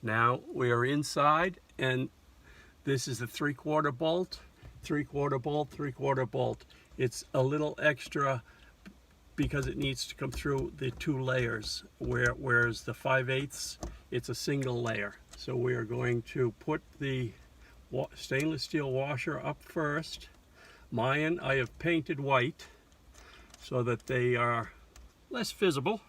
Now we are inside, and this is a 3/4 bolt, 3/4 bolt, 3/4 bolt. It's a little extra because it needs to come through the 2 layers, whereas the 5/8, it's a single layer. So we are going to put the stainless steel washer up first. Mine I have painted white so that they are less visible.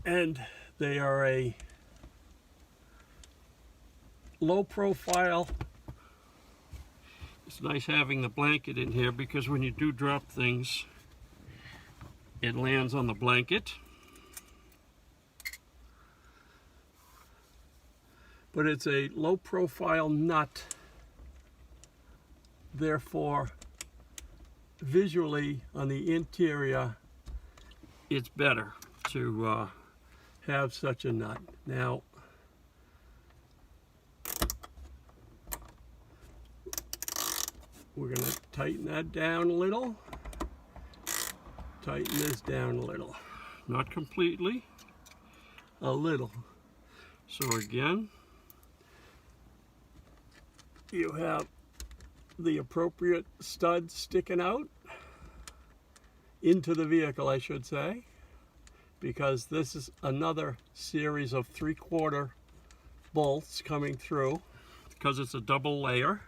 And they are a low profile. It's nice having the blanket in here because when you do drop things, it lands on the blanket. But it's a low profile nut, therefore visually on the interior it's better to have such a nut. Now we're going to tighten that down a little, tighten this down a little, not completely, a little. So again, you have the appropriate stud sticking out into the vehicle, I should say, because this is another series of 3/4 bolts coming through because it's a double layer.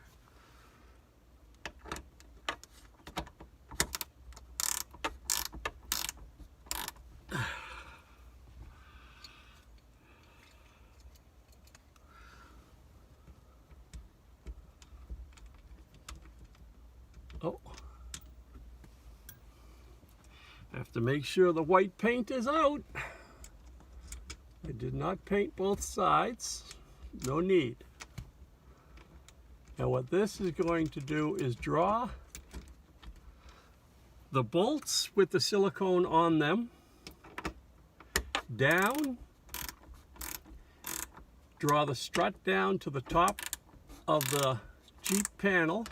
Oh, I have to make sure the white paint is out. I did not paint both sides, no need. Now what this is going to do is draw the bolts with the silicone on them down, draw the strut down to the top of the Jeep panel.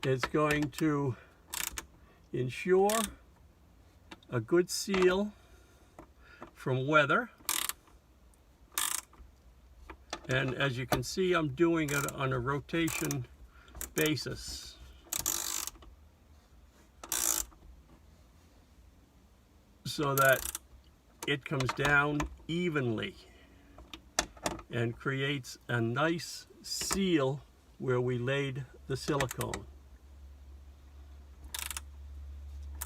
It's going to ensure a good seal from weather. And as you can see, I'm doing it on a rotation basis. So that it comes down evenly and creates a nice seal where we laid the silicone.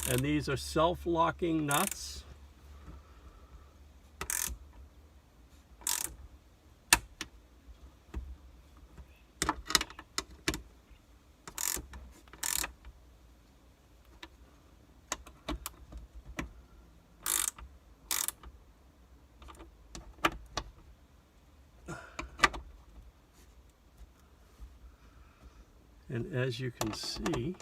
And these are self-locking nuts. And as you can see,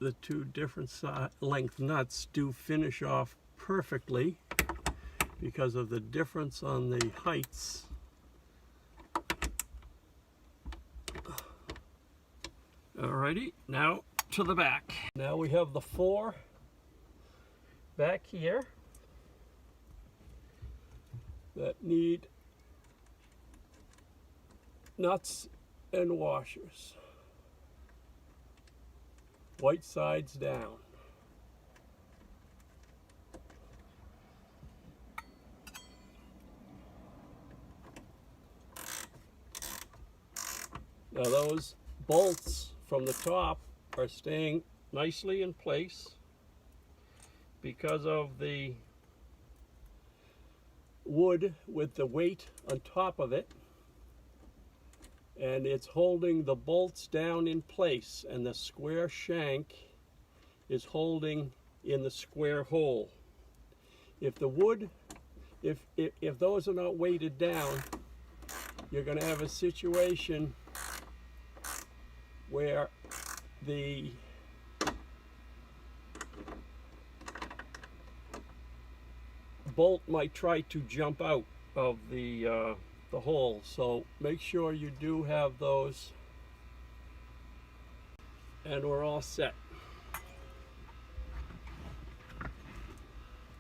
the 2 different length nuts do finish off perfectly because of the difference on the heights. Alrighty, now to the back. Now we have the 4 back here that need nuts and washers. White sides down. Now those bolts from the top are staying nicely in place because of the wood with the weight on top of it. And it's holding the bolts down in place, and the square shank is holding in the square hole. If the wood, if those are not weighted down, you're going to have a situation where the bolt might try to jump out of the hole. So make sure you do have those and we're all set.